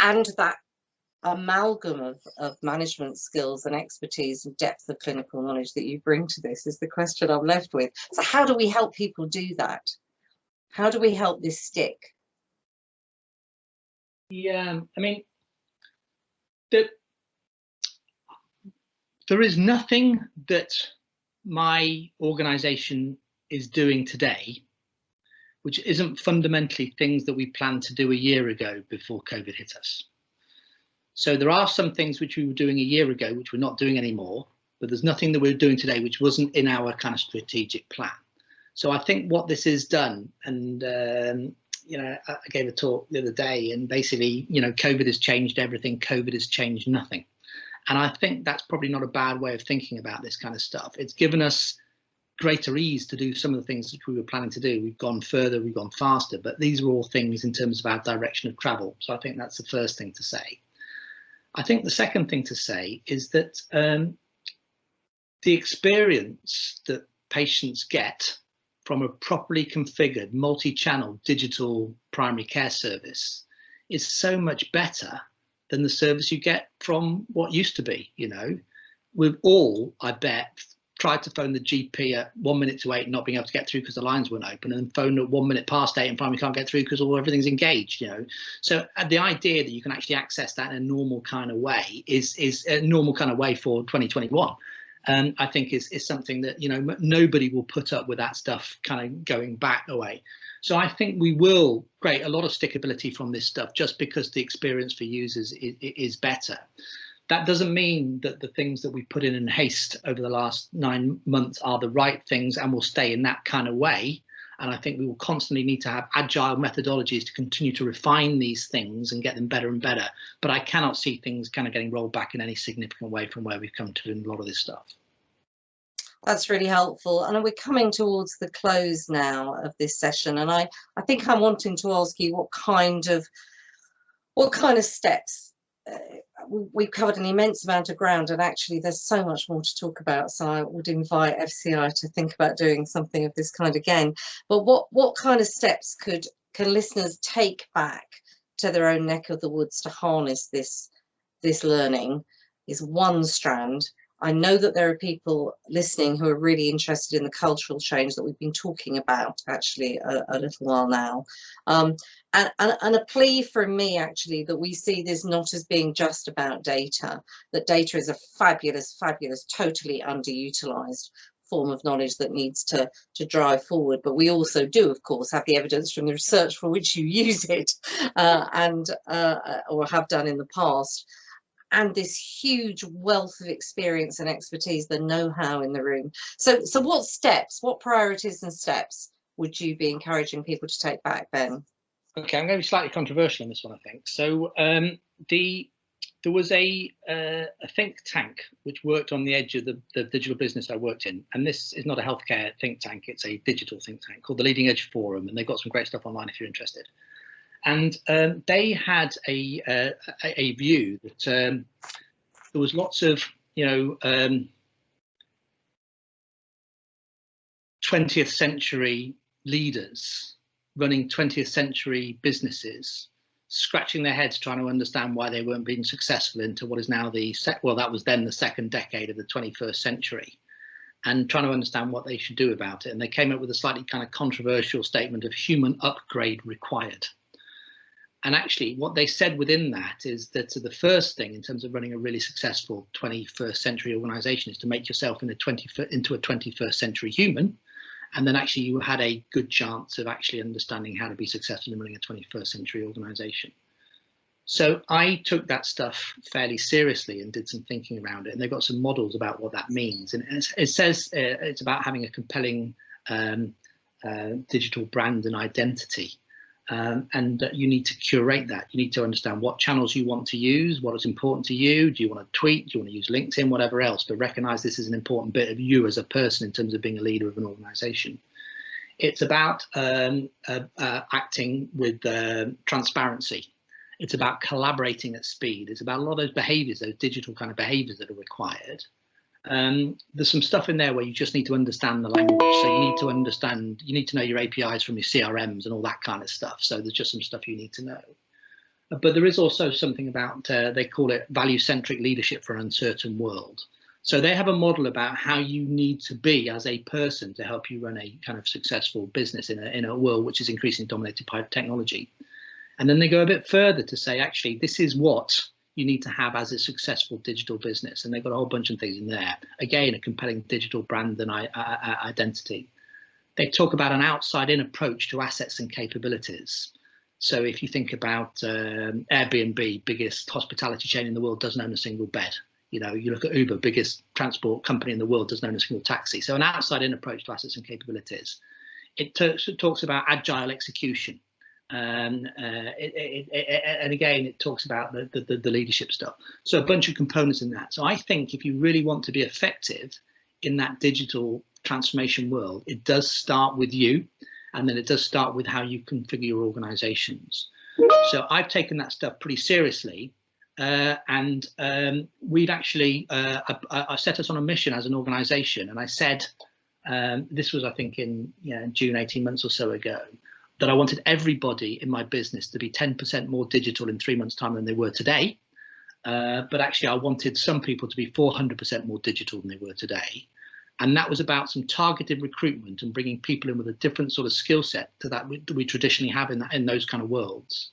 and that amalgam of management skills and expertise and depth of clinical knowledge that you bring to this, is the question I'm left with. So how do we help people do that? How do we help this stick? Yeah, I mean, there is nothing that my organization is doing today which isn't fundamentally things that we planned to do a year ago before COVID hit us. So there are some things which we were doing a year ago which we're not doing anymore, but there's nothing that we're doing today which wasn't in our kind of strategic plan. So I think what this has done, and you know, I gave a talk the other day, and basically, you know, COVID has changed everything, COVID has changed nothing. And I think that's probably not a bad way of thinking about this kind of stuff. It's given us greater ease to do some of the things that we were planning to do. We've gone further, we've gone faster, but these are all things in terms of our direction of travel. So I think that's the first thing to say. I think the second thing to say is that the experience that patients get from a properly configured multi-channel digital primary care service is so much better than the service you get from what used to be. You know, we've all, I bet, tried to phone the GP at 1 minute to 8 and not being able to get through because the lines weren't open, and then phone at 1 minute past 8 and finally can't get through because everything's engaged, you know. So the idea that you can actually access that in a normal kind of way is a normal kind of way for 2021. I think is something that, you know, nobody will put up with that stuff kind of going back away. So I think we will create a lot of stickability from this stuff just because the experience for users is better. That doesn't mean that the things that we put in haste over the last 9 months are the right things and will stay in that kind of way. And I think we will constantly need to have agile methodologies to continue to refine these things and get them better and better. But I cannot see things kind of getting rolled back in any significant way from where we've come to in a lot of this stuff. That's really helpful. And we're coming towards the close now of this session. And I think I'm wanting to ask you what kind of steps. We've covered an immense amount of ground, and actually there's so much more to talk about, so I would invite FCI to think about doing something of this kind again. But what kind of steps can listeners take back to their own neck of the woods to harness this learning is one strand. I know that there are people listening who are really interested in the cultural change that we've been talking about actually a little while now. And a plea from me actually that we see this not as being just about data, that data is a fabulous, totally underutilized form of knowledge that needs to drive forward. But we also do, of course, have the evidence from the research for which you use it or have done in the past. And this huge wealth of experience and expertise, the know-how in the room. So what steps, what priorities and steps would you be encouraging people to take back, Ben? Okay, I'm going to be slightly controversial on this one, I think. So there was a think tank which worked on the edge of the digital business I worked in. And this is not a healthcare think tank, it's a digital think tank called the Leading Edge Forum. And they've got some great stuff online if you're interested. And they had a view that there was lots of, 20th century leaders running 20th century businesses, scratching their heads trying to understand why they weren't being successful into what is now that was then the second decade of the 21st century, and trying to understand what they should do about it. And they came up with a slightly kind of controversial statement of human upgrade required. And actually what they said within that is that the first thing in terms of running a really successful 21st century organization is to make yourself into a 21st century human. And then actually you had a good chance of actually understanding how to be successful in running a 21st century organization. So I took that stuff fairly seriously and did some thinking around it. And they've got some models about what that means. And it says it's about having a compelling digital brand and identity. And you need to curate that. You need to understand what channels you want to use, what is important to you. Do you want to tweet? Do you want to use LinkedIn? Whatever else. But recognize this is an important bit of you as a person in terms of being a leader of an organization. It's about acting with transparency. It's about collaborating at speed. It's about a lot of those behaviors, those digital kind of behaviors that are required. There's some stuff in there where you just need to understand the language. So you need to know your APIs from your CRMs and all that kind of stuff. So there's just some stuff you need to know. But there is also something about, they call it value-centric leadership for an uncertain world. So they have a model about how you need to be as a person to help you run a kind of successful business in a world which is increasingly dominated by technology. And then they go a bit further to say, actually, this is what you need to have as a successful digital business. And they've got a whole bunch of things in there. Again, a compelling digital brand and identity. They talk about an outside-in approach to assets and capabilities. So if you think about Airbnb, biggest hospitality chain in the world, doesn't own a single bed. You look at Uber, biggest transport company in the world, doesn't own a single taxi. So an outside-in approach to assets and capabilities. It talks about agile execution. And again, it talks about the leadership stuff. So a bunch of components in that. So I think if you really want to be effective in that digital transformation world, it does start with you, and then it does start with how you configure your organizations. So I've taken that stuff pretty seriously, and we've actually I set us on a mission as an organization, and I said this was, I think, in June 18 months or so ago, that I wanted everybody in my business to be 10% more digital in 3 months' time than they were today. But actually, I wanted some people to be 400% more digital than they were today. And that was about some targeted recruitment and bringing people in with a different sort of skill set to that we traditionally have in those kind of worlds.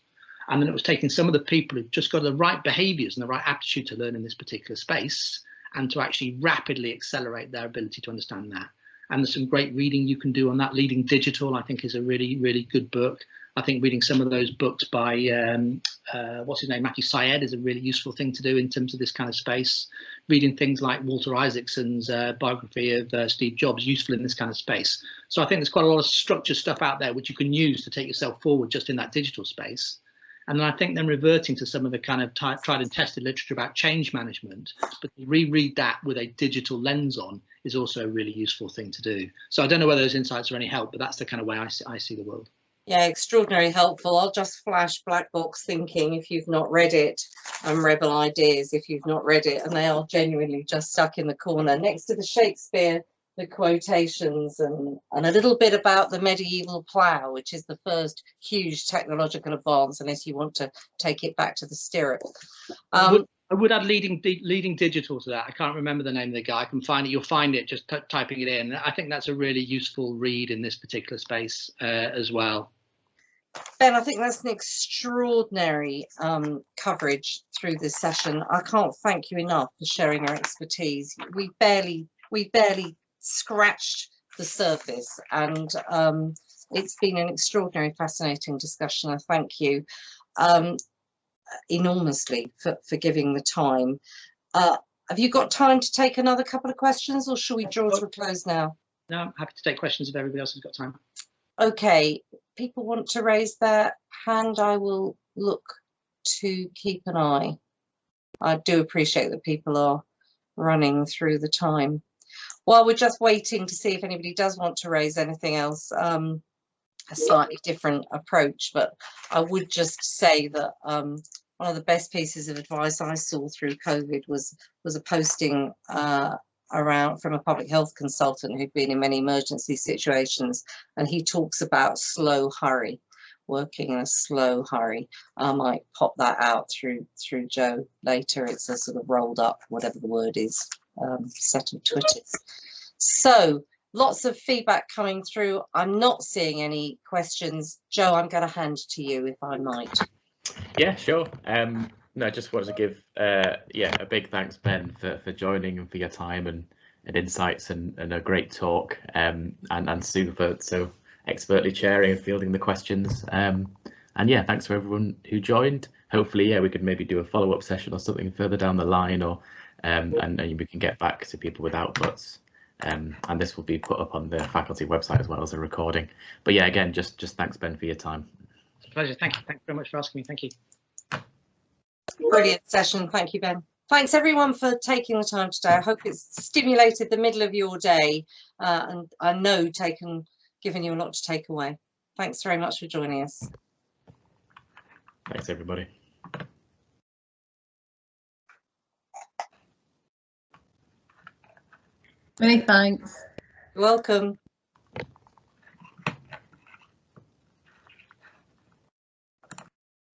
And then it was taking some of the people who've just got the right behaviours and the right aptitude to learn in this particular space and to actually rapidly accelerate their ability to understand that. And there's some great reading you can do on that. Leading Digital, I think, is a really, really good book. I think reading some of those books by, what's his name, Matthew Syed is a really useful thing to do in terms of this kind of space. Reading things like Walter Isaacson's biography of Steve Jobs, useful in this kind of space. So I think there's quite a lot of structured stuff out there which you can use to take yourself forward just in that digital space. And then I think then reverting to some of the kind of tried and tested literature about change management, but to reread that with a digital lens on is also a really useful thing to do. So I don't know whether those insights are any help, but that's the kind of way I see the world. Yeah, extraordinarily helpful. I'll just flash Black Box Thinking if you've not read it, and Rebel Ideas if you've not read it, and they are genuinely just stuck in the corner next to the Shakespeare, the quotations, and a little bit about the medieval plough, which is the first huge technological advance, unless you want to take it back to the stirrup. I would add leading digital to that. I can't remember the name of the guy. I can find it. You'll find it just typing it in. I think that's a really useful read in this particular space as well. Ben, I think that's an extraordinary coverage through this session. I can't thank you enough for sharing your expertise. We barely scratched the surface, and it's been an extraordinary, fascinating discussion. I thank you enormously for giving the time. Have you got time to take another couple of questions, or shall we draw to a close now? No, I'm happy to take questions if everybody else has got time. Okay, people want to raise their hand. I will look to keep an eye. I do appreciate that people are running through the time. While we're just waiting to see if anybody does want to raise anything else, a slightly different approach, but I would just say that one of the best pieces of advice I saw through COVID was a posting around from a public health consultant who'd been in many emergency situations, and he talks about slow hurry, working in a slow hurry. I might pop that out through Joe later. It's a sort of rolled up, whatever the word is, set of Twitters. So lots of feedback coming through. I'm not seeing any questions. Joe, I'm going to hand to you if I might. Yeah, sure. No, I just wanted to give a big thanks, Ben, for joining and for your time and insights and a great talk, and Sue for so expertly chairing and fielding the questions. And yeah, thanks for everyone who joined. Hopefully, yeah, we could maybe do a follow-up session or something further down the line, or and we can get back to people with outputs. And this will be put up on the faculty website as well as a recording. But yeah, again, just thanks, Ben, for your time. It's a pleasure. Thank you. Thank you very much for asking me. Thank you. Brilliant session. Thank you, Ben. Thanks everyone for taking the time today. I hope it's stimulated the middle of your day, and I know given you a lot to take away. Thanks very much for joining us. Thanks, everybody. Many thanks. You're welcome.